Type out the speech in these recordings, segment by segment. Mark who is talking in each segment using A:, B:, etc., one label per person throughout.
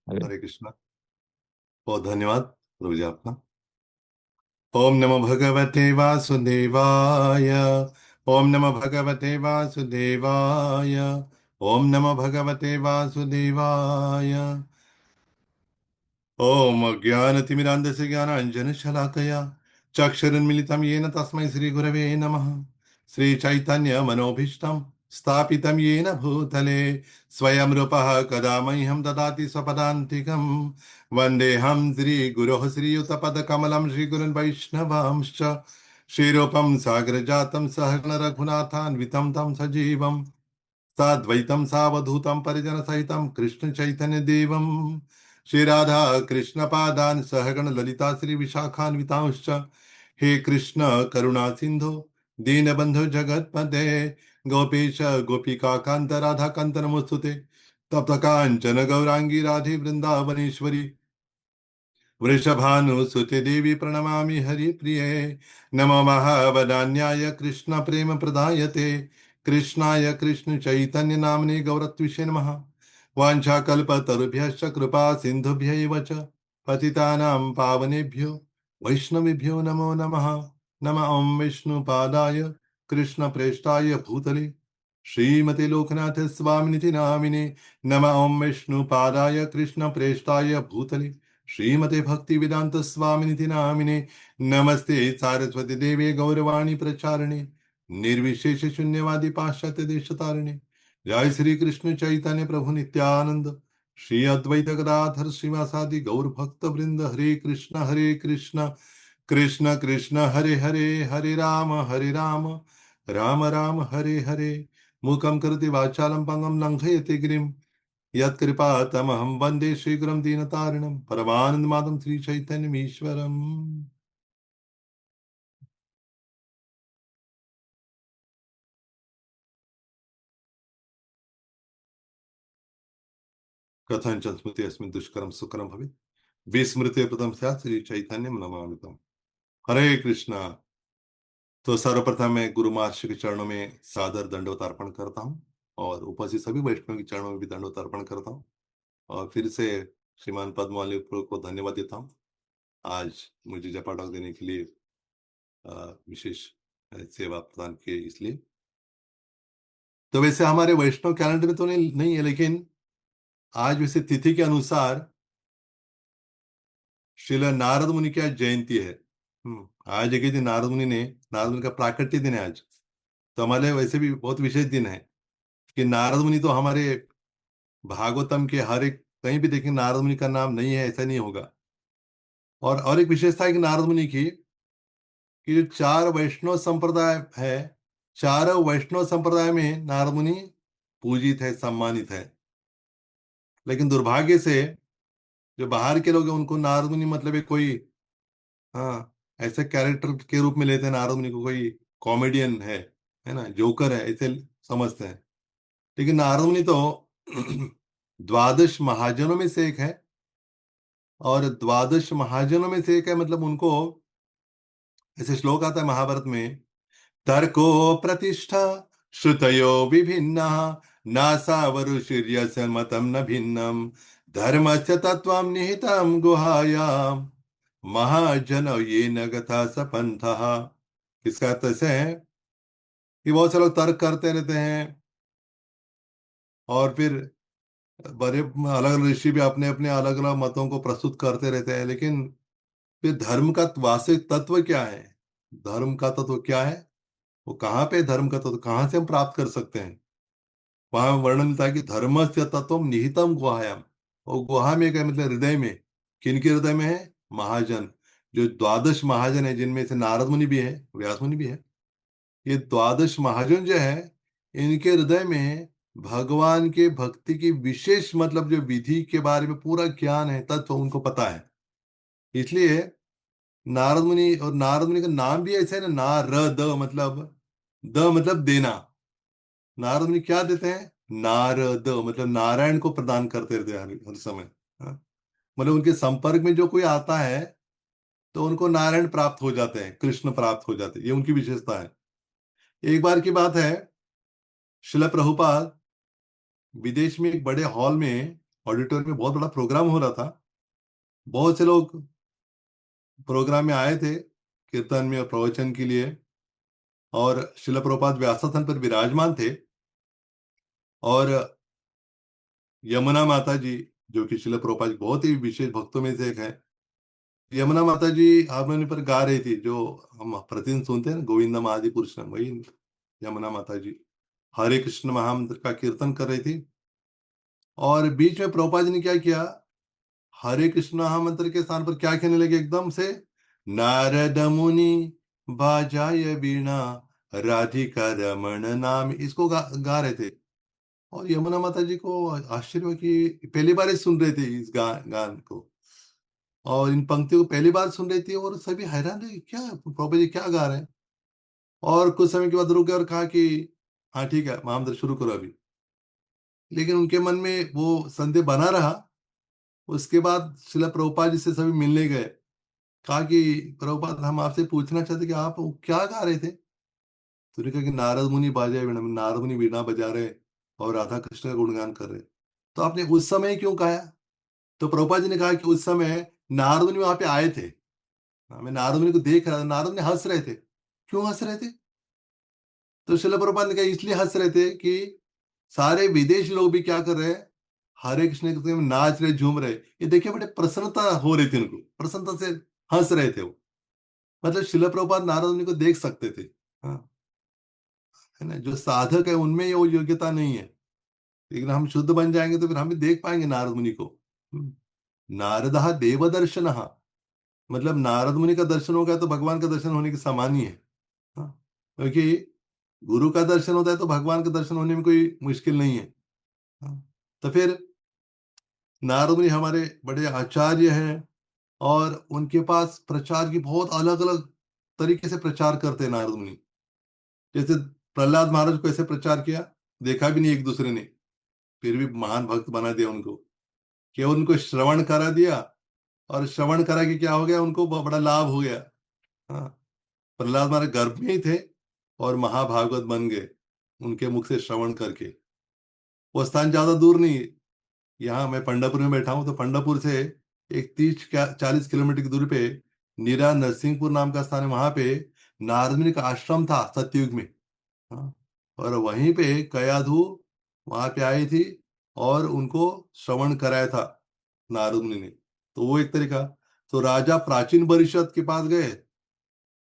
A: अरे।
B: हरे कृष्णा। बहुत धन्यवाद प्रभु जी आपका। ओम नमो भगवते वासुदेवाय। ओम नमो भगवते वासुदेवाय। ओम नमो भगवते वासुदेवाय। ओम अज्ञानतिमिरान्धस्य ज्ञानाञ्जनशलाकया चक्षुरुन्मिलितं येन तस्मै श्रीगुरवे नमः। श्रीचैतन्यमनोभीष्टं स्थापितं येन भूतले स्वयं रूपः कदा मह्यं ददाति स्वपदान्तिकं। वन्देऽहं श्रीगुरोः श्रीयुतपदकमलं श्रीगुरुन् वैष्णवांश्च श्रीरूपं सागरजातं सहगण रघुनाथान्वितं तं सजीवम् साद्वैतं सावधूतं परिजनसहितं कृष्ण चैतन्य देवं श्री राधा कृष्ण पादान सहगण ललिता श्री विशाखान्वितांश्च हे कृष्ण करुणा सिंधु दीनबंधु जगत्पते गोपीश गोपिका कांत राधा कांत नमोस्तुते तप्त कांचन गौरांगी राधे वृंदावनेश्वरी वृषभानुसुते देवी प्रणमामि हरिप्रिये नमो महावदान्याय कृष्ण प्रेम प्रदायते कृष्णाय कृष्ण चैतन्य नाम्ने गौरत्विषे नमः। वाञ्छाकल्पतरुभ्यश्च कृपा सिन्धुभ्यैव च पतितानां पावनेभ्यो वैष्णवेभ्यो नमो नमः। नमः ॐ विष्णुपादाय कृष्णप्रेष्ठाय भूतले श्रीमते लोकनाथ स्वामिनिति नामिने नमः ॐ विष्णुपादाय कृष्णप्रेष्ठाय भूतले श्रीमते भक्ति वेदांत स्वामिनिति नामिने नमस्ते सारस्वती देवे गौरवाणी प्रचारिणे निर्विशेष शून्यवादी पाश्चात्य देशतारिणे जय श्री कृष्ण चैतन्य प्रभु नित्यानंद श्री अद्वैत गदाधर श्रीवासादि गौर भक्त वृंद हरे कृष्ण कृष्ण कृष्ण हरे हरे हरे राम राम राम हरे हरे मूकं करोति वाचालं पंगं लंघयति गिरिं यत्कृपातमहं वन्दे शीघ्रं दीनतारिणं परमानन्दमाधवं श्रीचैतन्यमीश्वरम्। कथञ्च स्मृति अस्मिन् दुष्करं सुकरं भवेत् विस्मृते प्रथम स्यात् श्रीचैतन्यं नमामि तम्। हरे कृष्णा। तो सर्वप्रथम मैं गुरु महर्षि के चरणों में सादर दंडवत अर्पण करता हूँ और उपस्थित सभी वैष्णव के चरणों में भी दंडवत अर्पण करता हूँ और फिर से श्रीमान पद्मवाली को धन्यवाद देता हूँ आज मुझे जपा टॉक देने के लिए विशेष सेवा प्रदान किए इसलिए। तो वैसे हमारे वैष्णव कैलेंडर में तो नहीं है, लेकिन आज वैसे तिथि के अनुसार श्रील नारद मुनि की आज जयंती है। आज एक ही दिन नारद मुनि का प्राकट्य दिन है आज। तो हमारे वैसे भी बहुत विशेष दिन है कि नारद मुनि तो हमारे भागवतम के हर एक कहीं भी देखेंगे नारद मुनि का नाम नहीं है ऐसा नहीं होगा। और एक विशेषता है कि नारद मुनि की कि जो चार वैष्णव संप्रदाय है, चारों वैष्णव संप्रदाय में नारद मुनि पूजित है, सम्मानित है। लेकिन दुर्भाग्य से जो बाहर के लोग हैं उनको नारद मुनि मतलब एक कोई, हाँ, ऐसे कैरेक्टर के रूप में लेते हैं नारद मुनि को, कोई कॉमेडियन है ना, जोकर है ऐसे समझते हैं। लेकिन नारद मुनि तो द्वादश महाजनों में से एक है। और द्वादश महाजनों में से एक है मतलब उनको, ऐसे श्लोक आता है महाभारत में, तर्को प्रतिष्ठा श्रुतयो विभिन्ना नासावरुषिर्यस्य मतं न भिन्नम धर्मस्य तत्त्वं निहितं गुहायाम महाजन ये न गता सपंथः। इसका अर्थ ऐसे है कि बहुत से लोग तर्क करते रहते हैं और फिर बड़े अलग अलग ऋषि भी अपने अपने अलग अलग मतों को प्रस्तुत करते रहते हैं, लेकिन फिर धर्म का वास्तविक तत्व क्या है? धर्म का तत्व क्या है? वो कहाँ पे धर्म का तत्व कहाँ से हम प्राप्त कर सकते हैं? वहां वर्णन मिलता है कि धर्म से तत्व निहितम गुहायाम। और गुहा में क्या है? मतलब हृदय में। किनके हृदय में है? महाजन। जो द्वादश महाजन है जिनमें से नारद मुनि भी है, व्यास मुनि भी है, ये द्वादश महाजन जो है इनके हृदय में भगवान के भक्ति की विशेष मतलब जो विधि के बारे में पूरा ज्ञान है, तत्व उनको पता है। इसलिए नारद मुनि, और नारद मुनि का नाम भी ऐसा है ना, नारद मतलब, द मतलब देना। नारद मुनि क्या देते हैं? नारद मतलब नारायण को प्रदान करते रहते हैं हर समय। हाँ? मतलब उनके संपर्क में जो कोई आता है तो उनको नारायण प्राप्त हो जाते हैं, कृष्ण प्राप्त हो जाते हैं, ये उनकी विशेषता है। एक बार की बात है, शिला प्रभुपाद विदेश में एक बड़े हॉल में ऑडिटोरियम में बहुत बड़ा प्रोग्राम हो रहा था। बहुत से लोग प्रोग्राम में आए थे कीर्तन में और प्रवचन के लिए। और शिला प्रभुपाद व्यासासन पर विराजमान थे। और यमुना माता जी, जो कि शिला प्रभुपाद जी बहुत ही विशेष भक्तों में से एक है, यमुना माता जी हारमोनियम पर गा रही थी, जो हम प्रतिदिन सुनते हैं ना, गोविंदम आदि पुरुषम, वही यमुना माता जी हरे कृष्ण महामंत्र का कीर्तन कर रही थी। और बीच में प्रभुपाद जी ने क्या किया, हरे कृष्ण महामंत्र के स्थान पर क्या कहने लगे एकदम से, नारद मुनि बाजाय वीणा राधिका रमण नाम, इसको गा रहे थे। और यमुना माता जी को आश्चर्य हुआ कि पहली बार ही सुन रहे थे इस गान को, और इन पंक्तियों को पहली बार सुन रही थी, और सभी हैरान रहे, क्या प्रभु जी क्या गा रहे हैं। और कुछ समय के बाद रुके और कहा कि हाँ ठीक है, महामंत्र शुरू करो अभी। लेकिन उनके मन में वो संदेह बना रहा। उसके बाद शिला प्रभुपाद जी से सभी मिलने गए। कहा कि प्रभुपाद, हम आपसे पूछना चाहते कि आप क्या गा रहे थे। तो उन्होंने कहा कि नारद मुनि बाजे वीणा, नारद मुनि वीणा बजा रहे और राधा कृष्ण का गुणगान कर रहे। तो आपने उस समय क्यों गाया। तो प्रभुपाद जी ने कहा कि उस समय नारद मुनि वहां पे आए थे। मैं नारद मुनि को देख रहा था, नारद मुनि हंस रहे थे। क्यों हंस रहे थे। तो शिला प्रभुपाद ने कहा इसलिए हंस रहे थे कि सारे विदेशी लोग भी क्या कर रहे हैं, हरे कृष्ण के में नाच रहे, झूम रहे। ये देखिए बड़े प्रसन्नता हो रही थी उनको, प्रसन्नता से हंस रहे थे वो। मतलब शिला प्रभुपाद नारद मुनि को देख सकते थे। हाँ, है ना, जो साधक है उनमें ये वो योग्यता नहीं है। लेकिन हम शुद्ध बन जाएंगे तो फिर हम भी देख पाएंगे नारद मुनि को। नारद देवदर्शन, मतलब नारद मुनि का दर्शन हो गया तो भगवान का दर्शन होने के समान ही है। हाँ, क्योंकि गुरु का दर्शन होता है तो भगवान का दर्शन होने में कोई मुश्किल नहीं है। हाँ, तो फिर नारद मुनि हमारे बड़े आचार्य हैं। और उनके पास प्रचार की बहुत अलग अलग तरीके से प्रचार करते हैं नारद मुनि। जैसे प्रहलाद महाराज को ऐसे प्रचार किया, देखा भी नहीं एक दूसरे ने, फिर भी महान भक्त बना दिया उनको, कि उनको श्रवण करा दिया। और श्रवण करा के क्या हो गया, उनको बहुत बड़ा लाभ हो गया। हाँ, प्रहलाद महाराज गर्भ में ही थे और महाभागवत बन गए उनके मुख से श्रवण करके। वो स्थान ज्यादा दूर नहीं है। यहाँ मैं पंडापुर में बैठा हूँ, तो पंडापुर से एक 30-40 किलोमीटर की दूरी पे नीरा नरसिंहपुर नाम का स्थान है। वहां पे नारद मुनि का आश्रम था सतयुग में। हाँ, और वहीं पे कयाधु वहां पे आई थी और उनको श्रवण कराया था नारद मुनि ने। तो वो एक तरीका। तो राजा प्राचीन परिषद के पास गए,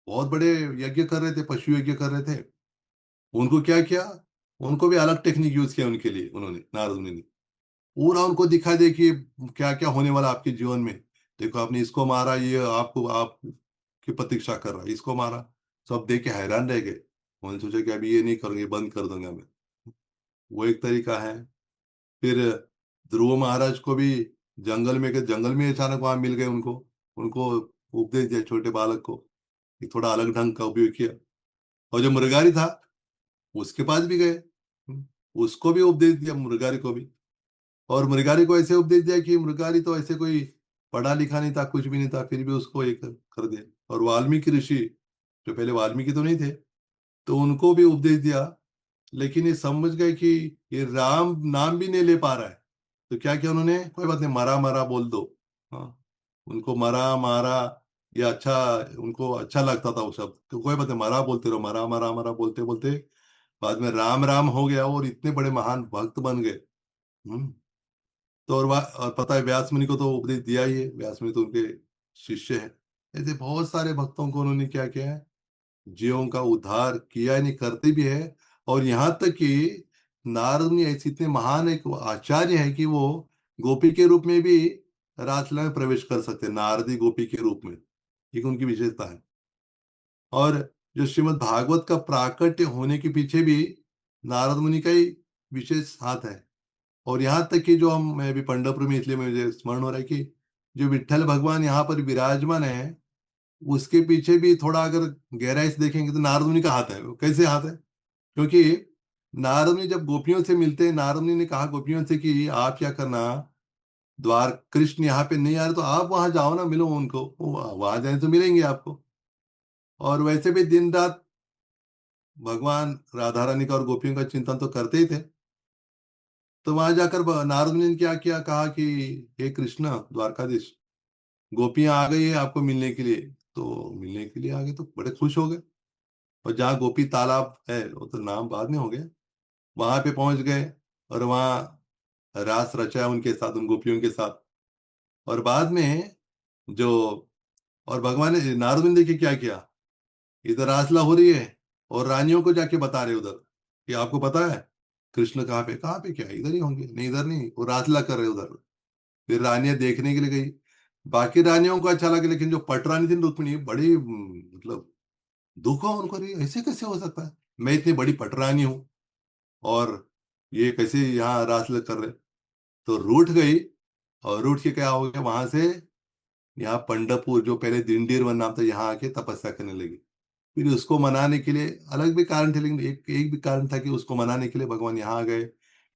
B: बहुत बड़े यज्ञ कर रहे थे, पशु यज्ञ कर रहे थे। उनको क्या किया, उनको भी अलग टेक्निक यूज किया उनके लिए, उन्होंने नारद मुनि ने पूरा उनको दिखा दे कि क्या क्या होने वाला आपके जीवन में। देखो आपने इसको मारा, ये आपको आप की प्रतीक्षा कर रहा है, इसको मारा। सब देख के हैरान रह गए। उन्होंने सोचा कि अभी ये नहीं करूंगे, बंद कर दूंगा मैं। वो एक तरीका है। फिर ध्रुव महाराज को भी जंगल में अचानक वहां मिल गए उनको। उनको उपदेश दिया छोटे बालक को, एक थोड़ा अलग ढंग का उपयोग किया। और जो मृगारी था उसके पास भी गए। उसको भी उपदेश दिया, मृगारी को भी। और मृगारी को ऐसे उपदेश दिया कि मृगारी तो ऐसे कोई पढ़ा लिखा नहीं था, कुछ भी नहीं था, फिर भी उसको एक कर दिया। और वाल्मीकि ऋषि, जो पहले वाल्मीकि तो नहीं थे, तो उनको भी उपदेश दिया। लेकिन ये समझ गए कि ये राम नाम भी नहीं ले पा रहा है। तो क्या किया उन्होंने, कोई बात नहीं, मरा मरा बोल दो। हाँ, उनको मरा मारा ये अच्छा, उनको अच्छा लगता था वो शब्द, तो कोई बात नहीं, मरा बोलते रहो, मरा मरा मरा बोलते बोलते बाद में राम राम हो गया और इतने बड़े महान भक्त बन गए। हम्म। तो और पता है व्यास मुनि को तो उपदेश दिया ही है, व्यास मुनि तो उनके शिष्य हैं। ऐसे बहुत सारे भक्तों को उन्होंने क्या किया है, जीवों का उद्धार किया, नहीं करते भी है। और यहाँ तक कि नारद मुनि ऐसे इतने महान एक आचार्य है कि वो गोपी के रूप में भी रासलीला में प्रवेश कर सकते हैं, नारदी गोपी के रूप में। एक उनकी विशेषता है। और जो श्रीमद् भागवत का प्राकट्य होने के पीछे भी नारद मुनि का ही विशेष हाथ है। और यहाँ तक कि जो हम, मैं अभी पंढरपुर में, इसलिए मुझे स्मरण हो रहा है कि जो विट्ठल भगवान यहाँ पर विराजमान है, उसके पीछे भी थोड़ा अगर गहराई से देखेंगे तो नारद मुनि का हाथ है। वो कैसे हाथ है, क्योंकि नारद मुनि जब गोपियों से मिलते हैं, नारद मुनि ने कहा गोपियों से कि आप क्या करना, द्वार कृष्ण यहाँ पे नहीं आ रहे तो आप वहां जाओ ना, मिलो उनको, वहां जाए तो मिलेंगे आपको। और वैसे भी दिन रात भगवान राधा रानी का और गोपियों का चिंतन तो करते ही थे। तो वहां जाकर नारद मुनि ने क्या किया, कहा कि हे कृष्ण द्वारकाधीश, गोपियां आ गई है आपको मिलने के लिए। तो मिलने के लिए आ गए तो बड़े खुश हो गए। और जहाँ गोपी तालाब है, वो तो नाम बाद में हो गया, वहां पे पहुंच गए और वहां रास रचाया उनके साथ, उन गोपियों के साथ। और बाद में जो, और भगवान ने, नारद ने देखिए क्या किया, इधर रासलीला हो रही है और रानियों को जाके बता रहे उधर कि आपको पता है कृष्ण कहाँ पे, कहाँ पे, क्या इधर ही होंगे, नहीं इधर नहीं, वो रासलीला कर रहे उधर। फिर रानियां देखने के लिए गई। बाकी रानियों को अच्छा लगा, लेकिन जो पटरानी थी रुक्मिणी, बड़ी मतलब दुख हुआ उनको, रही ऐसे कैसे हो सकता है, मैं इतनी बड़ी पटरानी हूँ और ये कैसे यहाँ रासलीला कर रहे। तो रूठ गई। और रूठ के क्या हो गया, वहां से यहाँ पंढरपुर, जो पहले दिंडीर वन नाम था, यहाँ आके तपस्या करने लगी। फिर उसको मनाने के लिए अलग भी कारण थे, लेकिन एक एक भी कारण था कि उसको मनाने के लिए भगवान यहाँ आ गए।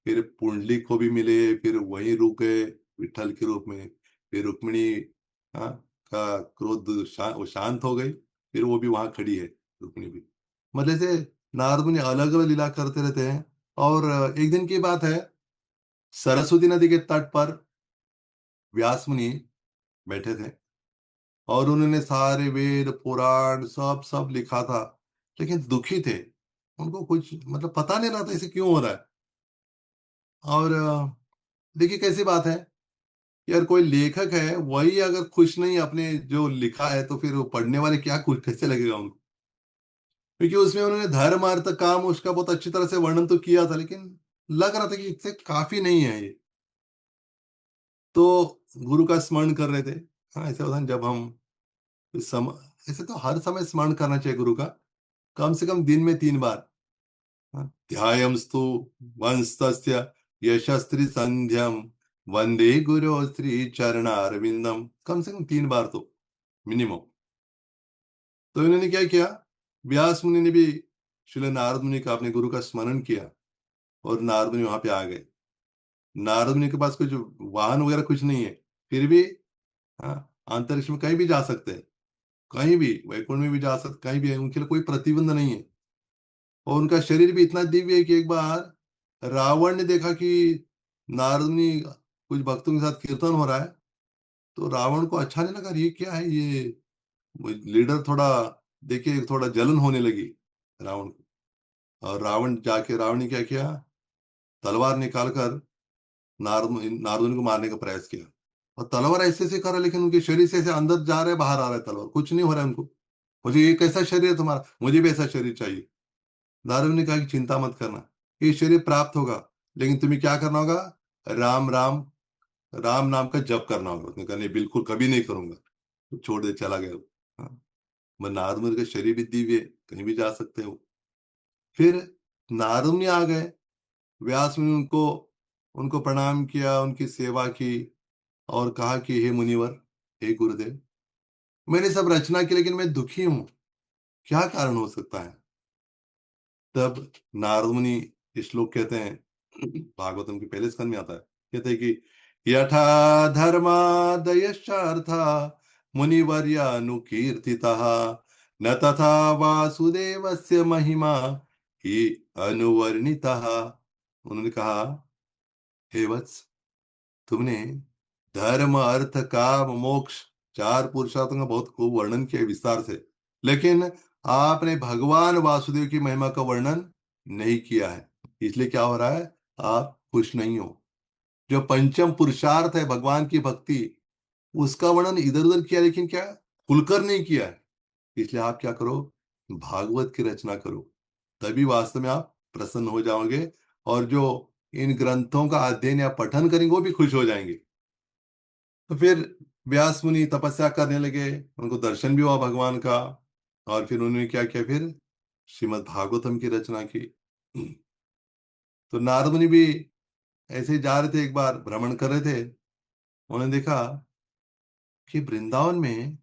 B: फिर पुंडलिक को भी मिले, फिर वहीं रुक गए विठल के रूप में। फिर रुक्मिणी, हाँ, का क्रोध वो शांत हो गई। फिर वो भी वहां खड़ी है, रुक्मिणी भी। मतलब से नारद मुनि अलग अलग लीला करते रहते हैं। और एक दिन की बात है, सरस्वती नदी के तट पर व्यास मुनि बैठे थे और उन्होंने सारे वेद पुराण सब सब लिखा था, लेकिन दुखी थे। उनको कुछ मतलब पता नहीं रहा था इसे क्यों हो रहा है। और देखिए कैसी बात है, यार कोई लेखक है वही अगर खुश नहीं अपने जो लिखा है, तो फिर वो पढ़ने वाले क्या खुश कैसे लगेगा उनको। क्योंकि उसमें उन्होंने धर्म अर्थ काम उसका बहुत अच्छी तरह से वर्णन तो किया था, लेकिन लग रहा था कि इससे काफी नहीं है ये। तो गुरु का स्मरण कर रहे थे। हाँ, ऐसा होता है जब हम इस ऐसे तो हर समय स्मरण करना चाहिए गुरु का, कम से कम दिन में 3 बार। हाँ, ध्यायंस्तु वंस्तस्य यशस्त्री संध्यम वंदे गुरु श्री चरणारविंदम, कम से कम 3 बार तो मिनिमम। तो इन्होंने क्या किया, व्यास मुनि ने भी श्रील नारद मुनि का, अपने गुरु का स्मरण किया। और नारद मुनि वहां पे आ गए। नारद मुनि के पास कुछ वाहन वगैरह कुछ नहीं है, फिर भी हाँ, अंतरिक्ष में कहीं भी जा सकते हैं, कहीं भी वैकुंठ में भी जा सकते, कहीं भी है, उनके लिए कोई प्रतिबंध नहीं है। और उनका शरीर भी इतना दिव्य है कि एक बार रावण ने देखा कि नारद मुनि कुछ भक्तों के साथ कीर्तन हो रहा है। तो रावण को अच्छा नहीं लगा, ये क्या है ये लीडर, थोड़ा देखिए थोड़ा जलन होने लगी रावण को। और रावण ने क्या किया, तलवार निकालकर नारद मुनि को मारने का प्रयास किया। और तलवार ऐसे ऐसे करा, लेकिन उनके शरीर से ऐसे अंदर जा रहा है बाहर आ रहा है तलवार, कुछ नहीं हो रहा है उनको। मुझे ये कैसा शरीर है तुम्हारा, मुझे भी ऐसा शरीर चाहिए। नारद ने कहा कि चिंता मत करना, ये शरीर प्राप्त होगा, लेकिन तुम्हें क्या करना होगा, राम राम, राम नाम का जप करना होगा। उसने कहा नहीं, बिल्कुल कभी नहीं करूंगा। तो छोड़ दे, चला गया वो। हाँ, मैं नारद मुनि का शरीर भी दिव्य है, कहीं भी जा सकते हो। फिर नारद मुनि आ गए। व्यास मुनि उनको उनको प्रणाम किया, उनकी सेवा की और कहा कि हे मुनिवर, हे गुरुदेव, मैंने सब रचना की लेकिन मैं दुखी हूं, क्या कारण हो सकता है। तब नारद मुनि ये श्लोक कहते हैं, भागवतम के पहले स्कंद में आता है। कहते हैं कि यथा धर्मादयश्चार्था मुनिवर्यानुकीर्तितः न तथा वासुदेवस्य महिमा ही अनुवर्णितः। उन्होंने कहा, हे वत्स, तुमने धर्म अर्थ काम मोक्ष 4 पुरुषार्थों का बहुत खूब वर्णन किया है विस्तार से, लेकिन आपने भगवान वासुदेव की महिमा का वर्णन नहीं किया है। इसलिए क्या हो रहा है, आप खुश नहीं हो। जो पंचम पुरुषार्थ है भगवान की भक्ति, उसका वर्णन इधर उधर किया, लेकिन क्या खुलकर नहीं किया है। इसलिए आप क्या करो, भागवत की रचना करो, तभी वास्तव में आप प्रसन्न हो जाओगे। और जो इन ग्रंथों का अध्ययन या पठन करेंगे वो भी खुश हो जाएंगे। तो फिर व्यास मुनि तपस्या करने लगे, उनको दर्शन भी हुआ भगवान का। और फिर उन्होंने क्या किया, फिर श्रीमद् भागवतम की रचना की। तो नारद मुनि भी ऐसे ही जा रहे थे, एक बार भ्रमण कर रहे थे। उन्होंने देखा कि वृंदावन में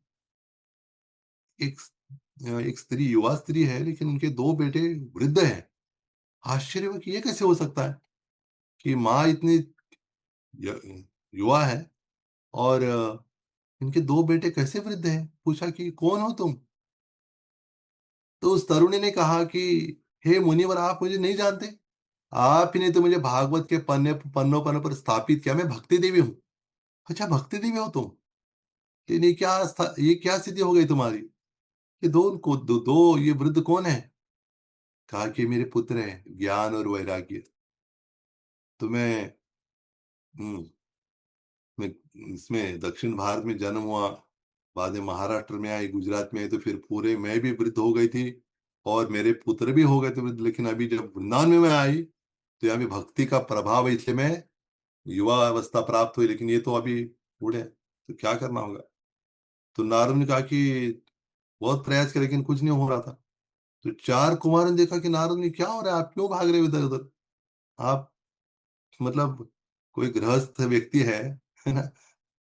B: एक एक स्त्री, युवा स्त्री है, लेकिन उनके 2 बेटे वृद्ध हैं। आश्चर्य हुआ कि ये कैसे हो सकता है कि माँ इतनी युवा है और इनके 2 बेटे कैसे वृद्ध हैं। पूछा कि कौन हो तुम। तो उस तरुणी ने कहा कि हे मुनिवर, आप मुझे नहीं जानते, आप ही ने तो मुझे भागवत के पन्नों पन्नों पर स्थापित किया, मैं भक्ति देवी हूँ। अच्छा, भक्ति देवी हो तुम? ये क्या स्थिति हो गई तुम्हारी? ये दो ये वृद्ध कौन है? कहा कि मेरे पुत्र हैं, ज्ञान और वैराग्य। तुम्हें हम्म, मैं इसमें दक्षिण भारत में जन्म हुआ, बाद में महाराष्ट्र में आई, गुजरात में आई, तो फिर पूरे मैं भी वृद्ध हो गई थी और मेरे पुत्र भी हो गए थे वृद्ध। लेकिन अभी जब वृंदावन में मैं आई तो यहाँ भी भक्ति का प्रभाव है, इसलिए मैं युवा अवस्था प्राप्त हुई, लेकिन ये तो अभी बूढ़े हैं, तो क्या करना होगा? तो नारद ने कहा कि बहुत प्रयास किया लेकिन कुछ नहीं हो रहा था। तो चार कुमारों ने देखा कि नारद ने, क्या हो रहा है, आप क्यों भाग रहे हो इधर उधर? आप मतलब कोई गृहस्थ व्यक्ति है ना,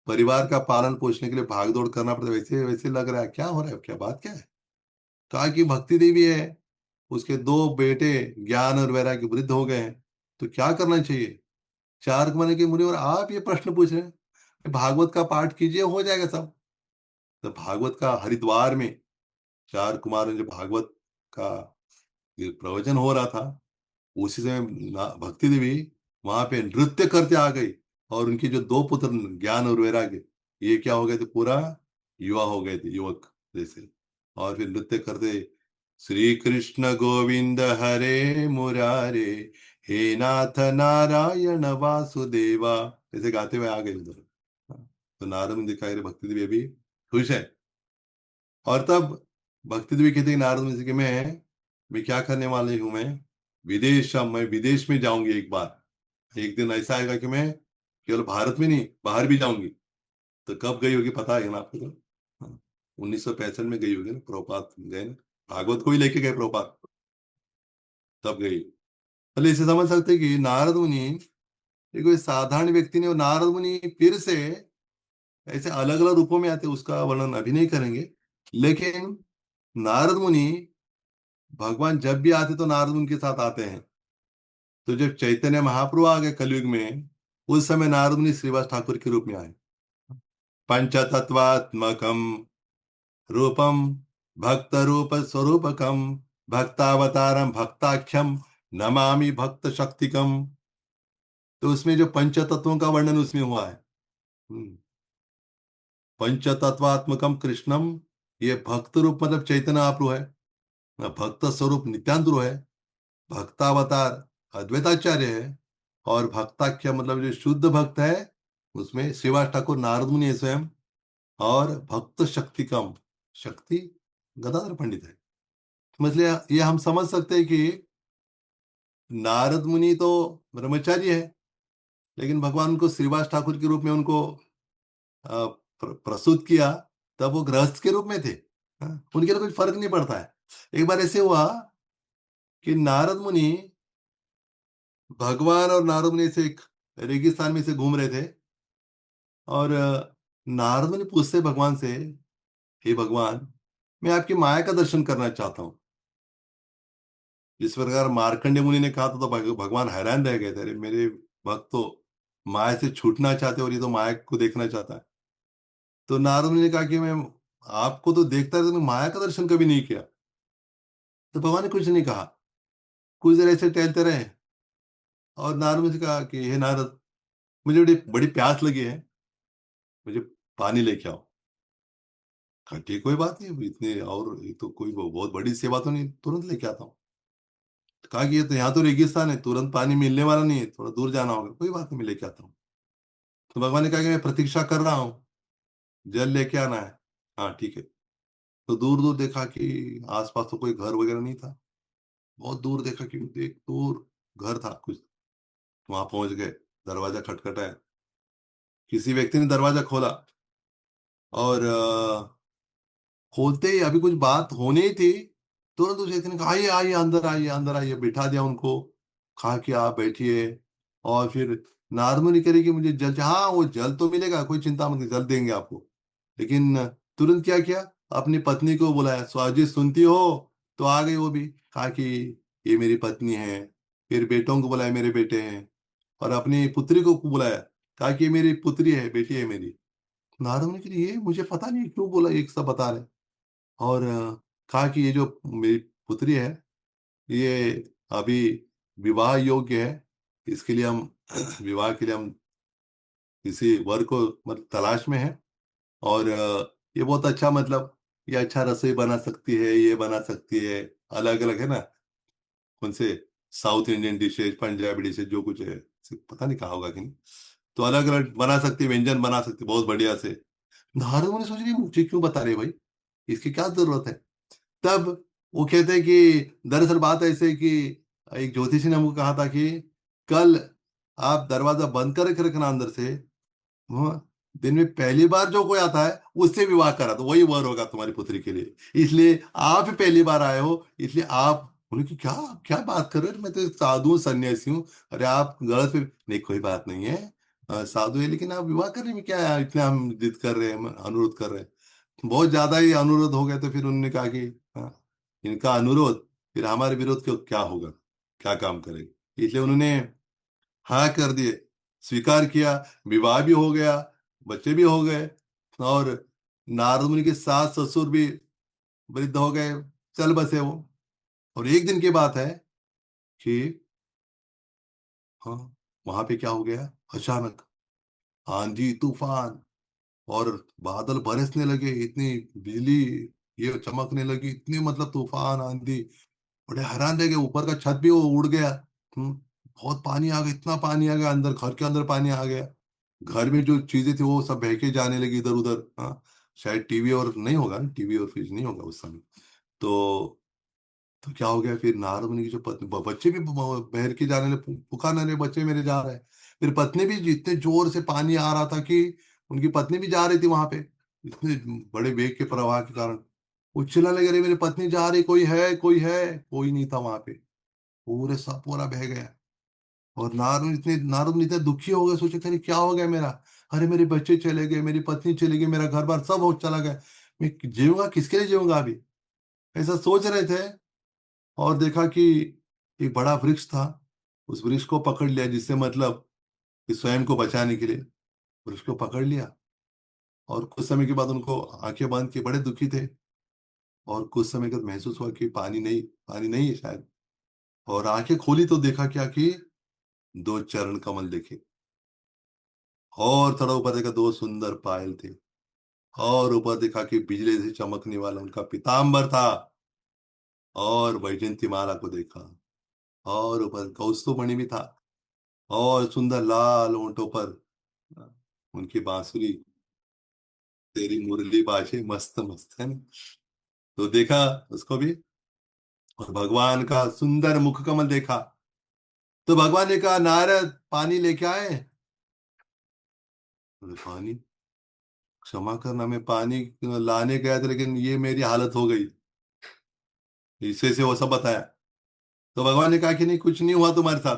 B: परिवार का पालन पोषण के लिए भाग दौड़ करना पड़ता है, वैसे वैसे लग रहा है, क्या हो रहा है, क्या बात क्या है? कहा कि भक्ति देवी है, उसके दो बेटे ज्ञान और वैराग्य वृद्ध हो गए हैं, तो क्या करना चाहिए? चार महीने की मुनि और आप ये प्रश्न पूछ रहे हैं? भागवत का पाठ कीजिए, हो जाएगा सब। तो भागवत का हरिद्वार में चार कुमार जो भागवत का ये प्रवचन हो रहा था, उसी समय भक्ति देवी वहां पे नृत्य करते आ गई, और उनके जो दो पुत्र ज्ञान और वैराग्य, ये क्या हो गए थे, पूरा युवा हो गए थे, युवक जैसे। और फिर नृत्य करते, श्री कृष्ण गोविंद हरे मुरारे, हे नाथ नारायण वासुदेवा, ऐसे गाते हुए आ गए उधर। तो नारद ने दिखाई भक्ति देवी अभी खुश है। और तब भक्ति देवी कहते हैं नारद मुनि से कि मैं क्या करने वाली हूं, मैं विदेश में जाऊंगी एक बार। एक दिन ऐसा आएगा कि मैं केवल भारत में नहीं, बाहर भी जाऊंगी। तो कब गई होगी पता है ना आपको? तो 1965 में गई होगी ना, प्रभुपाद गए ना, भागवत को ही लेके गए प्रभुपाद, तब गई। पहले इसे समझ सकते हैं कि नारद मुनि ये कोई साधारण व्यक्ति नहीं, और नारद मुनि फिर से ऐसे अलग अलग रूपों में आते हैं, उसका वर्णन अभी नहीं करेंगे। लेकिन नारद मुनि, भगवान जब भी आते तो नारद उनके साथ आते हैं। तो जब चैतन्य महाप्रभु आ गए कलयुग में, उस समय नारद मुनि श्रीवास ठाकुर के रूप में आए। पंचतत्वात्मकम रूपम, भक्त रूप स्वरूपकम, भक्तावतारम भक्ताख्यम, नमामि भक्त शक्तिकम। तो उसमें जो पंच तत्वों का वर्णन उसमें हुआ है। हम्म, पंचतत्वात्मकम कृष्णम, ये भक्त रूप मतलब चैतन्य महाप्रभु है, भक्त स्वरूप नित्यानंद है, भक्तावतार अद्वैताचार्य है, और भक्ताख्य मतलब जो शुद्ध भक्त है, उसमें श्रीवास ठाकुर नारद मुनि है स्वयं, और भक्त शक्ति कम, शक्ति गदाधर पंडित है। मतलब ये हम समझ सकते हैं कि नारद मुनि तो ब्रह्मचारी है, लेकिन भगवान उनको श्रीवास ठाकुर के रूप में उनको प्रस्तुत किया, तब वो गृहस्थ के रूप में थे। उनके लिए कुछ फर्क नहीं पड़ता है। एक बार ऐसे हुआ कि नारद मुनि, भगवान और नारद मुनि से एक रेगिस्तान में से घूम रहे थे, और नारद मुनि पूछते भगवान से, हे भगवान, मैं आपकी माया का दर्शन करना चाहता हूँ। इस प्रकार मार्कंडेय मुनि ने कहा था, तो भगवान हैरान रह गए थे, अरे मेरे भक्त तो माया से छूटना चाहते और ये तो माया को देखना चाहता है। तो नारद मुनि ने कहा कि मैं आपको तो देखता है, तो मैं माया का दर्शन कभी नहीं किया। तो भगवान ने कुछ नहीं कहा, कुछ देर ऐसे टहलते रहे, और नारद मुनि से कहा कि हे नारद, मुझे बड़ी बड़ी प्यास लगी है, मुझे पानी लेके आओ। कहा ठीक, कोई बात नहीं, इतने और ये तो कोई बहुत बड़ी सेवा तो नहीं, तुरंत लेके आता हूँ। तो कहा कि ये तो यहाँ तो रेगिस्तान है, तुरंत पानी मिलने वाला नहीं है, थोड़ा दूर जाना होगा, कोई बात नहीं, मैं लेके आता हूँ। तो भगवान ने कहा कि मैं प्रतीक्षा कर रहा हूँ, जल लेके आना है। हाँ ठीक है। तो दूर दूर देखा कि आसपास तो कोई घर वगैरह नहीं था। बहुत दूर देखा कि एक दूर घर था कुछ, वहां पहुंच गए, दरवाजा खटखटाया, किसी व्यक्ति ने दरवाजा खोला, और खोलते ही अभी कुछ बात होनी ही थी, तुरंत उस व्यक्ति ने कहा, आइए आइए अंदर आइए अंदर आइए, बिठा दिया उनको, कहा कि आप बैठिए। और फिर नॉर्मली करेगी, मुझे जल, हाँ वो जल तो मिलेगा, कोई चिंता मत, जल देंगे आपको। लेकिन तुरंत क्या किया, अपनी पत्नी को बुलाया, स्वाजी सुनती हो? तो आ गई वो भी, कहा कि ये मेरी पत्नी है। फिर बेटों को बुलाया, मेरे बेटे हैं। और अपनी पुत्री को बुलाया, कहा कि ये मेरी पुत्री है, बेटी है मेरी। नारद ने कहा, ये मुझे पता नहीं क्यों बोला, एक सब बता रहे। और कहा कि ये जो मेरी पुत्री है, ये अभी विवाह योग्य है। इसके लिए हम विवाह के लिए हम किसी वर को मतलब तलाश में है। और ये बहुत अच्छा मतलब ये अच्छा रसोई बना सकती है, ये बना सकती है, अलग अलग है ना उनसे, south Indian dishes, Punjabi dishes, जो कुछ है पता नहीं कहा होगा कि नहीं। तो अलग अलग बना सकती है, व्यंजन बना सकती है बहुत बढ़िया से। नारद मुनि सोच रही मुझे क्यों बता रहे भाई, इसकी क्या जरूरत है। तब वो कहते हैं कि दरअसल बात ऐसे है कि एक ज्योतिषी ने हमको कहा था कि कल आप दरवाजा बंद करके रखना अंदर से। हाँ, दिन में पहली बार जो कोई आता है उससे विवाह करा तो वही वर होगा तुम्हारी पुत्री के लिए। इसलिए आप ही पहली बार आए हो, इसलिए आप। बोले कि क्या क्या बात कर रहे हो, मैं तो एक साधु हूँ, सन्यासी हूँ। अरे आप गलत नहीं, कोई बात नहीं है। साधु है लेकिन आप विवाह करने में क्या है, इतना हम जिद कर रहे हैं, अनुरोध कर रहे हैं। बहुत ज्यादा ही अनुरोध हो गया तो फिर उन्होंने कहा कि हाँ, इनका अनुरोध फिर हमारे विरोध क्यों, क्या होगा, क्या काम करेगा। इसलिए उन्होंने हाँ कर दिए, स्वीकार किया। विवाह भी हो गया, बच्चे भी हो गए। और नारद मुनि के सास ससुर भी वृद्ध हो गए, चल बसे वो। और एक दिन की बात है कि हाँ, वहां पे क्या हो गया, अचानक आंधी तूफान और बादल बरसने लगे, इतनी बिजली ये चमकने लगी, इतनी मतलब तूफान आंधी। बड़े हैरान रह गए, ऊपर का छत भी वो उड़ गया। हम्म, बहुत पानी आ गया, इतना पानी आ गया, अंदर घर के अंदर पानी आ गया। घर में जो चीजें थी वो सब बहके जाने लगी इधर उधर। हाँ, शायद टीवी और नहीं होगा ना, टीवी और फ्रिज नहीं होगा उस समय। तो तो क्या हो गया फिर, नारद मुनि की जो पत्नी, बच्चे भी बहर के जाने लगे, पुकारने लगे बच्चे मेरे जा रहे हैं। फिर पत्नी भी जितने जोर से पानी आ रहा था कि उनकी पत्नी भी जा रही थी वहां पे, इतने बड़े वेग के प्रवाह के कारण। वो चिल्लाने लगे, "अरे मेरी पत्नी जा रही, कोई है कोई है।" कोई नहीं था वहां पे, पूरे सब पूरा बह गया। और नारद मुनि इतने दुखी हो गए, सोचे अरे क्या हो गया मेरा, अरे मेरे बच्चे चले गए, मेरी पत्नी चली गई, मेरा घर बार सब हो चला गया, मैं जीऊंगा किसके लिए जीऊंगा अभी, ऐसा सोच रहे थे। और देखा कि एक बड़ा वृक्ष था, उस वृक्ष को पकड़ लिया, जिससे मतलब कि स्वयं को बचाने के लिए वृक्ष को पकड़ लिया। और कुछ समय के बाद उनको आंखें बांध के बड़े दुखी थे। और कुछ समय के बाद महसूस हुआ कि पानी नहीं है शायद। और आंखें खोली तो देखा क्या कि दो चरण कमल देखे। और थोड़ा ऊपर देखा दो सुंदर पायल थे। और ऊपर देखा कि बिजली से चमकने वाला उनका पीताम्बर था। और वैजयंती माला को देखा। और ऊपर कौस्तुभमणि भी था। और सुंदर लाल होंठों पर उनकी बांसुरी, तेरी मुरली बाजे मस्त मस्त है ना। तो देखा उसको भी, और भगवान का सुंदर मुख कमल देखा। तो भगवान ने कहा, नारद पानी लेके आए। बोले, पानी, क्षमा करना, मैं पानी लाने गया था लेकिन ये मेरी हालत हो गई। इसे से वो सब बताया। तो भगवान ने कहा कि नहीं, कुछ नहीं हुआ तुम्हारे साथ,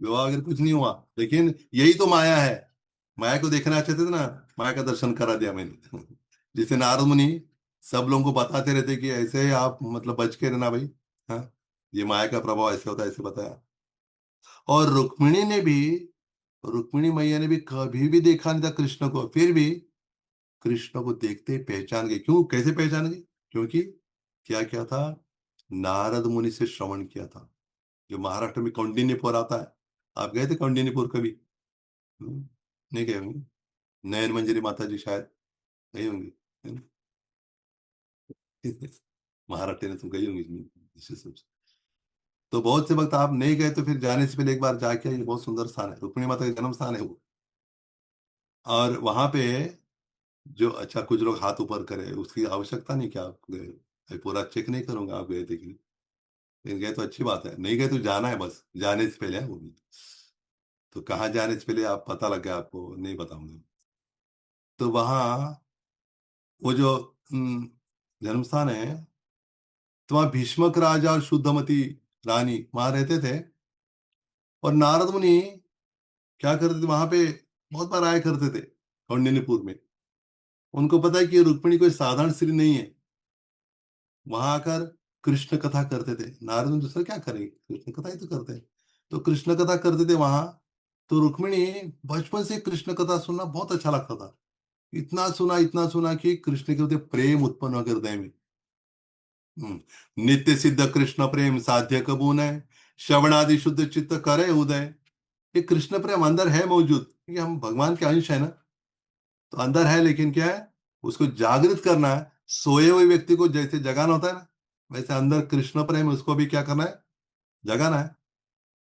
B: विवाह वगैरह कुछ नहीं हुआ, लेकिन यही तो माया है। माया को देखना चाहते थे ना, माया का दर्शन करा दिया मैंने। जिसे नारद मुनि सब लोगों को बताते रहते कि ऐसे आप मतलब बच के रहना भाई। हाँ, ये माया का प्रभाव ऐसे होता है, ऐसे बताया। और रुक्मिणी मैया ने भी कभी भी देखा नहीं था कृष्ण को, फिर भी कृष्ण को देखते ही पहचान गई। क्यों, कैसे पहचान गई, क्योंकि क्या क्या था, नारद मुनि से श्रवण किया था। जो महाराष्ट्र में कौंडिन्यपुर आता है, आप गए थे कौंडिन्यपुर कभी? हम्म, नहीं गए होंगे। नयन मंजरी माता जी शायद गई होंगी, है ना? महाराष्ट्र में तुम गई होंगी निश्चित रूप से। तो बहुत से वक्त आप नहीं गए तो फिर जाने से पहले एक बार जाके आइए, बहुत सुंदर स्थान है, रुक्मिणी माता का जन्म स्थान है वो। और वहां पे जो अच्छा कुछ लोग हाथ ऊपर करे, उसकी आवश्यकता नहीं कि आप गए। मैं पूरा चेक नहीं करूंगा आप गए थे कि नहीं, लेकिन गए तो अच्छी बात है, नहीं गए तो जाना है, बस जाने से पहले है वो भी। तो कहाँ जाने से पहले आप पता लग गया आपको, नहीं बताऊंगा। तो वहाँ वो जो जन्म स्थान है, तो वहाँ भीष्मक राजा और शुद्धमती रानी वहां रहते थे। और नारद मुनि क्या करते थे वहां पे, बहुत बार आया करते थे कौंडिन्यपुर में। उनको पता है कि ये रुक्मिणी कोई साधारण स्त्री नहीं है। वहां आकर कृष्ण कथा करते थे। नारद मुनि दूसरा क्या करेंगे, कृष्ण कथा ही तो करते हैं। तो कृष्ण कथा करते थे वहां। तो रुक्मिणी बचपन से कृष्ण कथा सुनना बहुत अच्छा लगता था। इतना सुना कि कृष्ण के प्रति प्रेम उत्पन्न हो गया हृदय में। नित्य सिद्ध कृष्ण प्रेम साध्य कबून है, श्रवणादि शुद्ध चित्त करे उदय। ये कृष्ण प्रेम अंदर है मौजूद, क्योंकि हम भगवान के अंश है ना। तो अंदर है, लेकिन क्या है, उसको जागृत करना है। सोए हुए व्यक्ति को जैसे जगाना होता है ना, वैसे अंदर कृष्ण प्रेम उसको भी क्या करना है, जगाना है।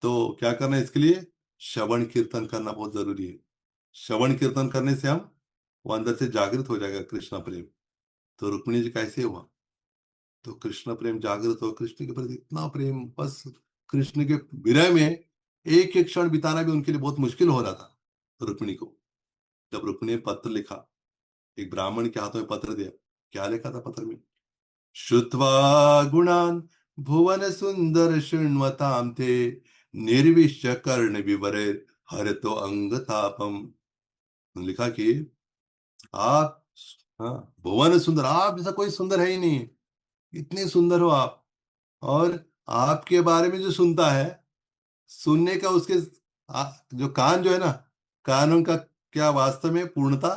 B: तो क्या करना है इसके लिए, श्रवण कीर्तन करना बहुत जरूरी है। श्रवण कीर्तन करने से हम, वो अंदर से जागृत हो जाएगा कृष्ण प्रेम। तो रुक्मिणी जी कैसे हुआ, तो कृष्ण प्रेम जागृत हो, कृष्ण के प्रति इतना प्रेम, बस कृष्ण के विरह में एक एक क्षण बिताना भी उनके लिए बहुत मुश्किल हो रहा था रुक्मिणी को। जब रुक्मिणी ने पत्र लिखा, एक ब्राह्मण के हाथों में पत्र दिया, क्या लिखा था पत्र में, श्रुत्वा गुणान भुवन सुंदर शृण्वताम ते निर्विश्य कर्ण विवरे हर तो अंग तापम। लिखा कि आप, हाँ, भुवन सुंदर, आप जैसा कोई सुंदर है ही नहीं, इतने सुंदर हो आप। और आपके बारे में जो सुनता है, सुनने का उसके जो कान जो है ना, कानों का क्या वास्तव में पूर्णता,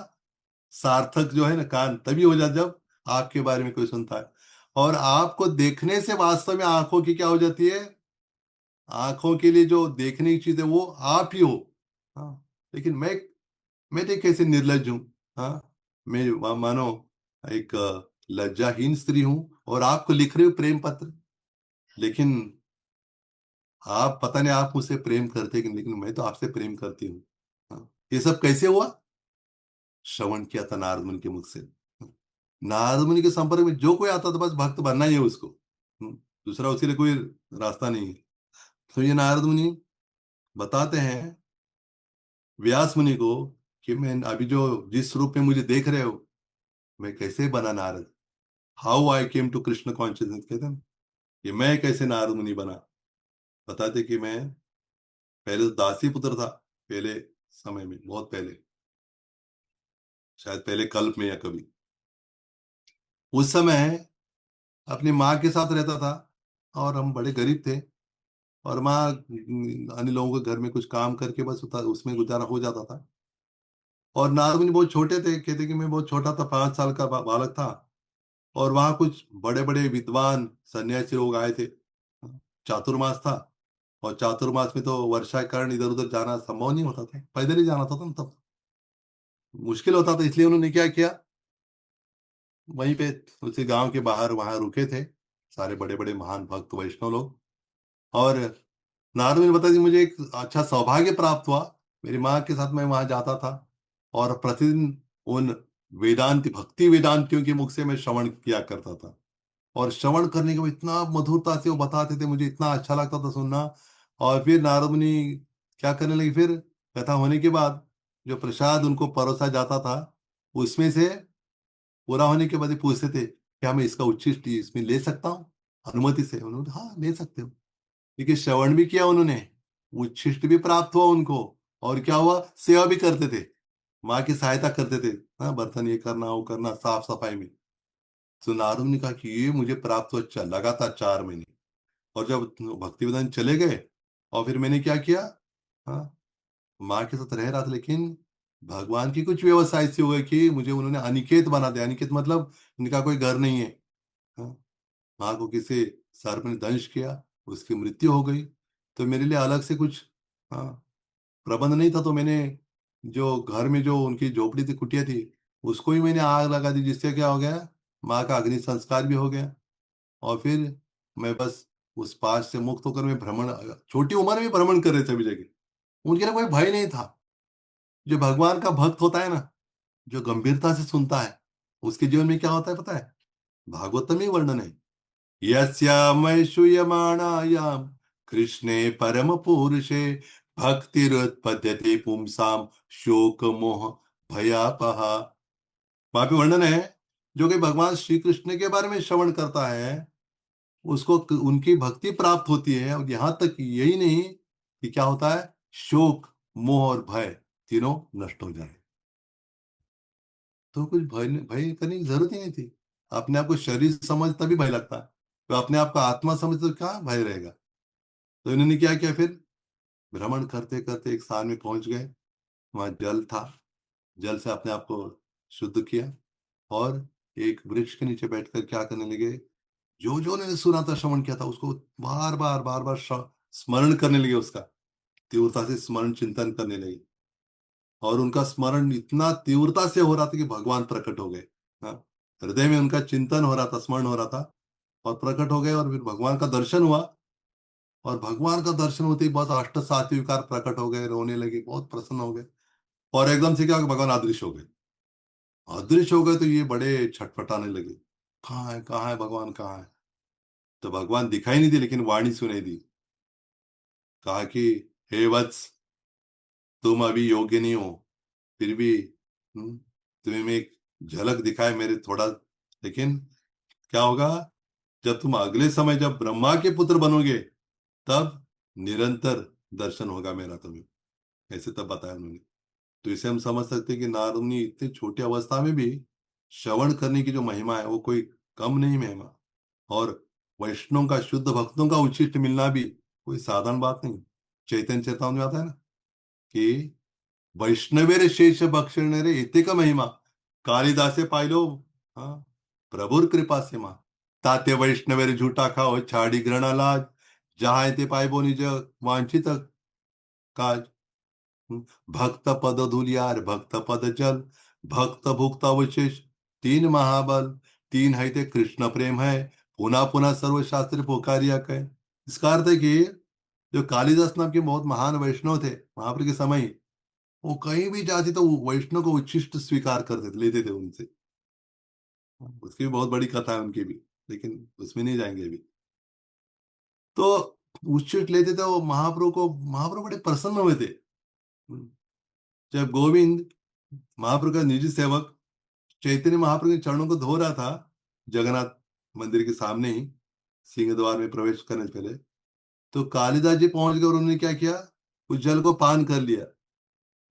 B: सार्थक जो है ना कान, तभी हो जाता जब आपके बारे में कोई सुनता है। और आपको देखने से वास्तव में आंखों की क्या हो जाती है, आंखों के लिए जो देखने की चीज है वो आप ही हो। हाँ, लेकिन मैं देख कैसे निर्लज हूं। हाँ, मैं मानो एक लज्जाहीन स्त्री हूं, और आपको लिख रही हूं प्रेम पत्र। लेकिन आप पता नहीं आप मुझसे प्रेम करते कि नहीं, लेकिन मैं तो आपसे प्रेम करती हूँ। हाँ, ये सब कैसे हुआ, श्रवण किया था नारद मुनि के मुख से। नारद मुनि के संपर्क में जो कोई आता था, बस भक्त बनना ही है उसको। दूसरा उसके लिए कोई रास्ता नहीं है। तो ये नारद मुनि बताते हैं व्यास मुनि को कि मैं अभी जो जिस रूप में मुझे देख रहे हो, मैं कैसे बना Narad, how I came to Krishna consciousness, कहते हैं ना, ये मैं कैसे नारद मुनि बना। बताते कि मैं पहले तो दासी पुत्र था, पहले समय में, बहुत पहले, शायद पहले कल्प में या कभी। उस समय अपनी माँ के साथ रहता था, और हम बड़े गरीब थे। और माँ अन्य लोगों के घर में कुछ काम करके बस उसमें गुजारा हो जाता था। और नारद मुनि बहुत छोटे थे, कहते कि मैं बहुत छोटा था, 5 साल का बालक था। और वहां कुछ बड़े बड़े विद्वान सन्यासी लोग आए थे। चातुर्मास था, और चातुर्मास में तो वर्षा के कारण इधर उधर जाना संभव नहीं होता था, पैदल ही जाना था ना तब, मुश्किल होता था। इसलिए उन्होंने क्या किया, वहीं पे उसी गांव के बाहर वहां रुके थे सारे बड़े बड़े महान भक्त वैष्णव लोग। और नारद ने बताया कि मुझे एक अच्छा सौभाग्य प्राप्त हुआ, मेरी माँ के साथ मैं वहां जाता था, और प्रतिदिन उन वेदांत भक्ति वेदांतियों के मुख से मैं श्रवण किया करता था। और श्रवण करने के बाद इतना मधुरता से वो बताते थे, मुझे इतना अच्छा लगता था सुनना। और फिर नारद मुनि क्या करने लगे, फिर कथा होने के बाद जो प्रसाद उनको परोसा जाता था, उसमें से पूरा होने के बाद ही पूछते थे, क्या मैं इसका उच्छिष्ट इसमें ले सकता हूँ, अनुमति से। उन्होंने हाँ ले सकते हो, क्योंकि श्रवण भी किया उन्होंने, उच्छिष्ट भी प्राप्त हुआ उनको। और क्या हुआ, सेवा भी करते थे, माँ की सहायता करते थे। हाँ, बर्तन ये करना वो करना, साफ सफाई में। तो नारद ने कहा कि ये मुझे प्राप्त हुआ, अच्छा लगातार 4 महीने। और जब भक्ति वेदांत चले गए, और फिर मैंने क्या किया, हाँ, माँ के साथ रह रहा था, लेकिन भगवान की कुछ व्यवस्था ऐसी हो गई कि मुझे उन्होंने अनिकेत बना दिया। अनिकेत मतलब उनका कोई घर नहीं है। हाँ, माँ को किसी सर्प ने दंश किया, उसकी मृत्यु हो गई। तो मेरे लिए अलग से कुछ, हाँ, प्रबंध नहीं था। तो मैंने जो घर में जो उनकी झोपड़ी थी, कुटिया थी, उसको ही मैंने आग लगा दी, जिससे क्या हो गया, माँ का अग्नि संस्कार भी हो गया। और फिर मैं बस उस पास से मुक्त होकर मैं भ्रमण, छोटी उम्र में भ्रमण कर रहे थे सभी जगह। उनके लिए कोई भय नहीं था। जो भगवान का भक्त होता है ना, जो गंभीरता से सुनता है, उसके जीवन में क्या होता है पता है, भागवत में ही वर्णन है, यस्यामय श्रूयमाणायाम कृष्णे परम पुरुषे भक्तिरुत्पद्यते पुंसाम शोक मोह भयापहा। वहां पे वर्णन है, जो कि भगवान श्री कृष्ण के बारे में श्रवण करता है, उसको उनकी भक्ति प्राप्त होती है। और यहां तक कि यही नहीं, कि क्या होता है, शोक मोह और भय तीनों नष्ट हो जाए। तो कुछ भय भय करने की जरूरत ही नहीं थी। अपने आप को शरीर समझ तभी भय लगता है, तो अपने आप को आत्मा समझ तो क्या भय रहेगा। तो इन्होंने क्या किया, फिर भ्रमण करते करते एक स्थान में पहुंच गए, वहां जल था, जल से अपने आप को शुद्ध किया। और एक वृक्ष के नीचे बैठकर क्या करने लगे, जो जो ने सुना था श्रवण किया था उसको बार बार स्मरण करने लगे, उसका तीव्रता से स्मरण चिंतन करने लगे। और उनका स्मरण इतना तीव्रता से हो रहा था कि भगवान प्रकट हो गए। हाँ, हृदय में उनका चिंतन हो रहा था, स्मरण हो रहा था, और प्रकट हो गए, और फिर भगवान का दर्शन हुआ। और भगवान का दर्शन होते ही बहुत अष्ट सात्विक विकार प्रकट हो गए, रोने लगे, बहुत प्रसन्न हो गए। और एकदम से क्या हो गया, भगवान अदृश्य हो गए। अदृश्य हो गए तो ये बड़े छटपटाने लगे, कहाँ है भगवान, कहाँ है। तो भगवान दिखाई नहीं दी, लेकिन वाणी सुनाई दी। कहा कि हे वत्स, तुम अभी योग्य नहीं हो, फिर भी तुम्हें मैं एक झलक दिखाए मेरे थोड़ा। लेकिन क्या होगा, जब तुम अगले समय जब ब्रह्मा के पुत्र बनोगे, तब निरंतर दर्शन होगा मेरा तुम्हें, ऐसे तब बताया उन्होंने। तो इसे हम समझ सकते हैं कि नारद मुनि इतनी छोटी अवस्था में भी श्रवण करने की जो महिमा है, वो कोई कम नहीं महिमा। और वैष्णव का, शुद्ध भक्तों का उच्छिष्ट मिलना भी कोई साधारण बात नहीं। चैतन्य चेतावनी में आता है ना कि वैष्णवेर शेष भक्षण रे इतने का महिमा, कालिदासे पाइलो। हाँ, प्रभुर कृपा से मां, ताते वैष्णवेर झूठा खाओ छाड़ी ग्रहण लाज, जहां ते पाइबो निज वांछित काज। भक्त पद धुलियार भक्त पद जल, भक्त भुक्त अवशेष तीन महाबल, तीन है ते कृष्ण प्रेम है, पुनः पुनः सर्व शास्त्र पुकारिया कहे। इसका अर्थ है कि जो कालिदास नाम के बहुत महान वैष्णव थे महाप्रभु के समय, वो कहीं भी जाते तो वो वैष्णव को उच्छिष्ट स्वीकार करते थे, लेते थे उनसे। उसकी भी बहुत बड़ी कथा है उनकी भी, लेकिन उसमें नहीं जाएंगे अभी। तो उच्छिष्ट लेते थे वो महाप्रभु को, महाप्रभु बड़े प्रसन्न हुए थे। जब गोविंद, महाप्रभु का निजी सेवक, चैतन्य महाप्रभु के चरणों को धो रहा था जगन्नाथ मंदिर के सामने ही, सिंह द्वार में प्रवेश करने से पहले, तो कालिदास जी पहुंच गए और उन्होंने क्या किया, उस जल को पान कर लिया।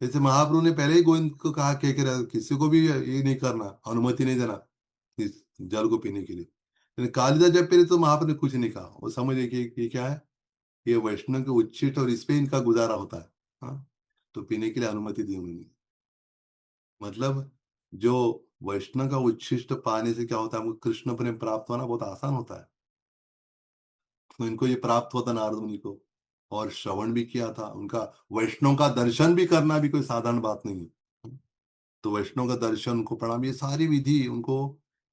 B: जैसे महाप्रभु ने पहले ही गोविंद को कहा, कह के किसी को भी ये नहीं करना, अनुमति नहीं देना इस जल को पीने के लिए। लेकिन कालिदास जब पीने तो महाप्रभु ने कुछ नहीं कहा, वो समझे कि ये क्या है, ये वैष्णव के उच्छिष्ट और इस पे इनका गुजारा होता है। हाँ, तो पीने के लिए अनुमति दी उन्होंने। मतलब जो वैष्णव का उच्छिष्ट पाने से क्या होता है, हमको कृष्ण प्रेम प्राप्त होना बहुत आसान होता है। तो इनको ये प्राप्त होता नारद मुनि को, और श्रवण भी किया था उनका। वैष्णव का दर्शन भी करना भी कोई साधारण बात नहीं है। तो वैष्णव का दर्शन, उनको प्रणाम, ये सारी विधि उनको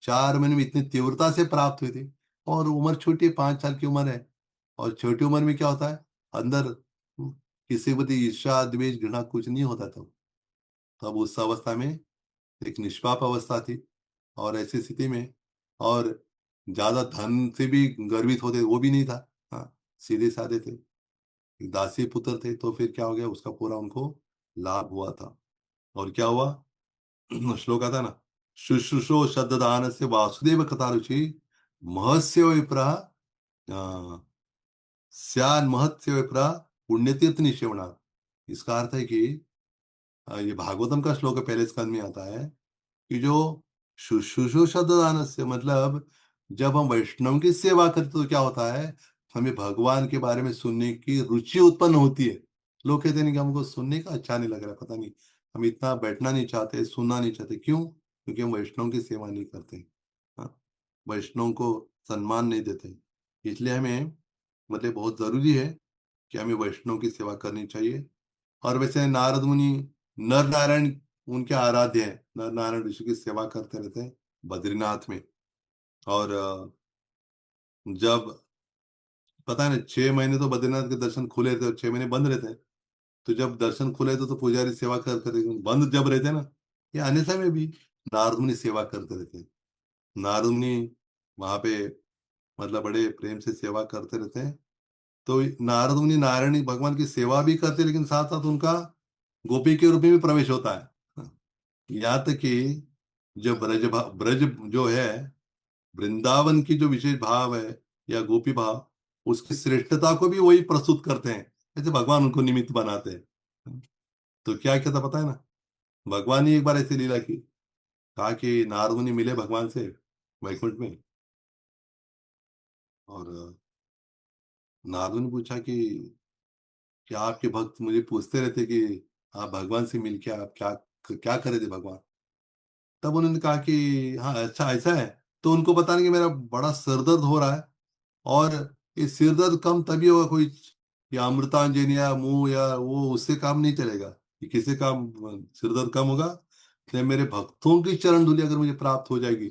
B: 4 महीने में इतनी तीव्रता से प्राप्त हुई थी। और उम्र छोटी, 5 साल की उम्र है। और छोटी उम्र में क्या होता है, अंदर किसी के प्रति ईर्ष्या द्वेष घृणा कुछ नहीं होता। तब उस अवस्था में एक निष्पाप अवस्था थी। और ऐसी स्थिति में, और ज्यादा धन से भी गर्वित होते वो भी नहीं था। हाँ, सीधे साधे थे, एक दासी पुत्र थे। तो फिर क्या हो गया, उसका पूरा उनको लाभ हुआ था। और क्या हुआ, श्लोक आता है ना, शुश्रूषो शब्ददान से वासुदेव कथा रुचि, महस्य विप्रा, स्यान महत्स्य विप्रा, पुण्यतीर्थ निशेवना। इसका अर्थ है कि ये भागवतम का श्लोक है, पहले स्कंद में आता है कि जो शुश्रूषो शब्ददान से मतलब, जब हम वैष्णव की सेवा करते तो क्या होता है, हमें भगवान के बारे में सुनने की रुचि उत्पन्न होती है। लोग कहते हैं कि हमको सुनने का अच्छा नहीं लग रहा, पता नहीं, हम इतना बैठना नहीं चाहते, सुनना नहीं चाहते, क्यों, क्योंकि हम वैष्णव की सेवा नहीं करते। हाँ, वैष्णव को सम्मान नहीं देते। इसलिए हमें, मतलब बहुत जरूरी है कि हमें वैष्णव की सेवा करनी चाहिए। और वैसे नारद मुनि नर नारायण उनके आराध्य है, नर नारायण ऋषि की सेवा करते रहते हैं बद्रीनाथ में। और जब, पता है ना, 6 महीने तो बद्रीनाथ के दर्शन खुले थे और 6 महीने बंद रहते हैं। तो जब दर्शन खुले थे तो पुजारी सेवा करते रहते हैं। बंद जब रहते हैं ना, ये अन्य समय भी नारद मुनि सेवा करते रहते हैं। नारद मुनि वहां पे, मतलब बड़े प्रेम से सेवा करते रहते हैं। तो नारद मुनि नारायणी भगवान की सेवा भी करते हैं, लेकिन साथ साथ उनका गोपी के रूप में भी प्रवेश होता है। यहाँ तक कि जो ब्रज जो है, वृंदावन की जो विशेष भाव है या गोपी भाव, उसकी श्रेष्ठता को भी वही प्रस्तुत करते हैं, जैसे भगवान उनको निमित्त बनाते हैं। तो क्या क्या था पता है ना, भगवान ने एक बार ऐसी लीला की, कहा कि नारद मुनि मिले भगवान से वैकुंठ में। और नारद ने पूछा कि क्या आपके भक्त मुझे पूछते रहते कि आप भगवान से मिलके आप क्या क्या करे थे भगवान। तब उन्होंने कहा कि हाँ, अच्छा ऐसा है। तो उनको पता नहीं कि मेरा बड़ा सिर दर्द हो रहा है, और ये सिर दर्द कम तभी होगा, कोई या अमृतांजन या मुंह या वो, उससे काम नहीं चलेगा। कि किसी का सिर दर्द कम होगा, इसलिए मेरे भक्तों की चरण धूलि अगर मुझे प्राप्त हो जाएगी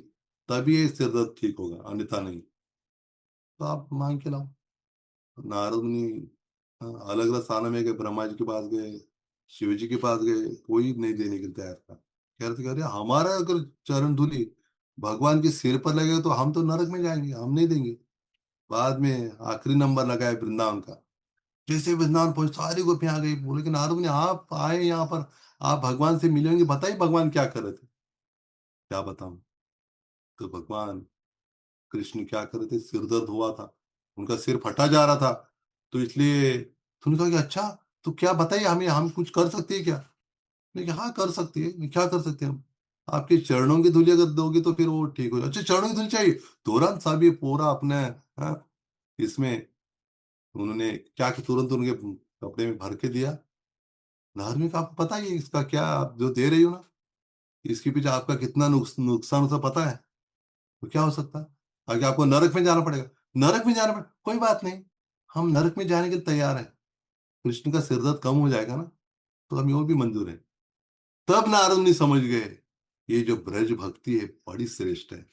B: तभी ये सिर दर्द ठीक होगा, अन्यथा नहीं। तो आप मांग के लाओ। नारद मुनि अलग अलग स्थानों में गए, ब्रह्मा जी के पास गए, शिव जी के पास गए, कोई नहीं देने के लिए तैयार था। कह रहे थे, कह रहे हमारा अगर चरण धूलि भगवान के सिर पर लगेगा तो हम तो नरक में जाएंगे, हम नहीं देंगे। बाद में आखिरी नंबर लगाया वृंदावन का। जैसे वृंदावन पहुंचे सारी गोपियां आ गई, बोले कि नारद मुनि आप आए यहाँ पर, आप भगवान से मिलेंगे, बताइए भगवान क्या कर रहे थे। क्या बताऊं। तो भगवान कृष्ण क्या कर रहे थे, सिर दर्द हुआ था, उनका सिर फटा जा रहा था। तो इसलिए तूने कहा कि अच्छा, तो क्या बताइए हमें, हम कुछ कर सकते हैं क्या। मैं कहा, हाँ कर सकती है, क्या कर सकते हैं हम। आपके चरणों की धूली अगर दोगे तो फिर वो ठीक हो जाए। अच्छा, चरणों की धूली चाहिए, तुरंत साहब ये पूरा अपने, हाँ, इसमें उन्होंने क्या कि तुरंत उनके कपड़े में भर के दिया। धार्मिक, आपको पता ही है इसका क्या, आप जो दे रही हो ना, इसके पीछे आपका कितना नुकसान होता पता है। तो क्या हो सकता है, आगे आपको नरक में जाना पड़ेगा। नरक में जाना पड़ेगा, कोई बात नहीं, हम नरक में जाने के लिए तैयार हैं। कृष्ण का सिर दर्द कम हो जाएगा ना, तो हमें वो भी मंजूर है। तब नारद मुनि समझ गए, ये जो ब्रज भक्ति है बड़ी श्रेष्ठ है।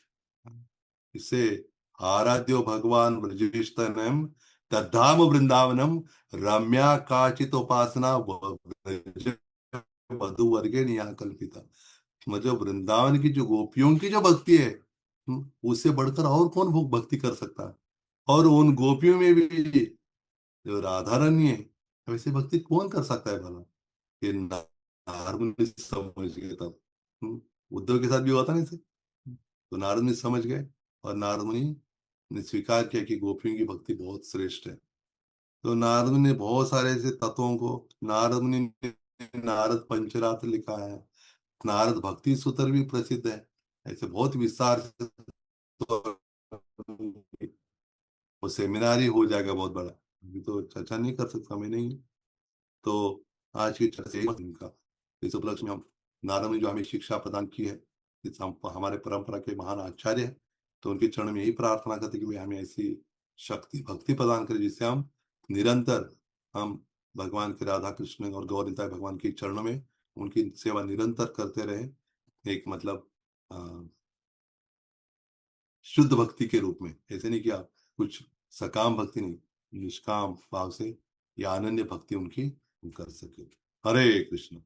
B: इससे आराध्यो भगवान ब्रजेष्टनम तद्धाम वृंदावनम रम्या काचित उपासना ब्रज वधु वर्गे निया कल्पिता। मतलब वृंदावन की जो गोपियों की जो भक्ति है, उससे बढ़कर और कौन भोग भक्ति कर सकता है। और उन गोपियों में भी जो राधा रानी है, वैसे भक्ति कौन कर सकता है भला। ये नारद मुनि समझ गए तब। उद्धव के साथ भी हुआ था ना इसे। तो नारद मुनि समझ गए, और नारद मुनि ने स्वीकार किया कि गोपियों की भक्ति बहुत श्रेष्ठ है। तो नारद मुनि ने बहुत सारे ऐसे तत्वों को, नारद मुनि ने नारद पंचरात्र लिखा है, नारद भक्ति सूत्र भी प्रसिद्ध है। ऐसे बहुत विस्तार से, तो वो सेमिनार ही हो जाएगा बहुत बड़ा, अभी तो चर्चा नहीं कर सकता मैं नहीं। तो आज की चर्चा यही इनका, इस उपलक्ष्य में हम नारद ने जो हमें शिक्षा प्रदान की है, इस हम हमारे परंपरा के महान आचार्य हैं, तो उनके चरण में यही प्रार्थना करते कि वे हमें ऐसी शक्ति भक्ति प्रदान करें जिससे हम निरंतर, हम भगवान के राधा कृष्ण और गौर निताई भगवान के चरणों में उनकी सेवा निरंतर करते रहें। एक मतलब अ, शुद्ध भक्ति के रूप में, ऐसे नहीं कि आप कुछ सकाम भक्ति नहीं, निष्काम भाव से या अनन्य भक्ति उनकी हम कर सके। हरे कृष्ण।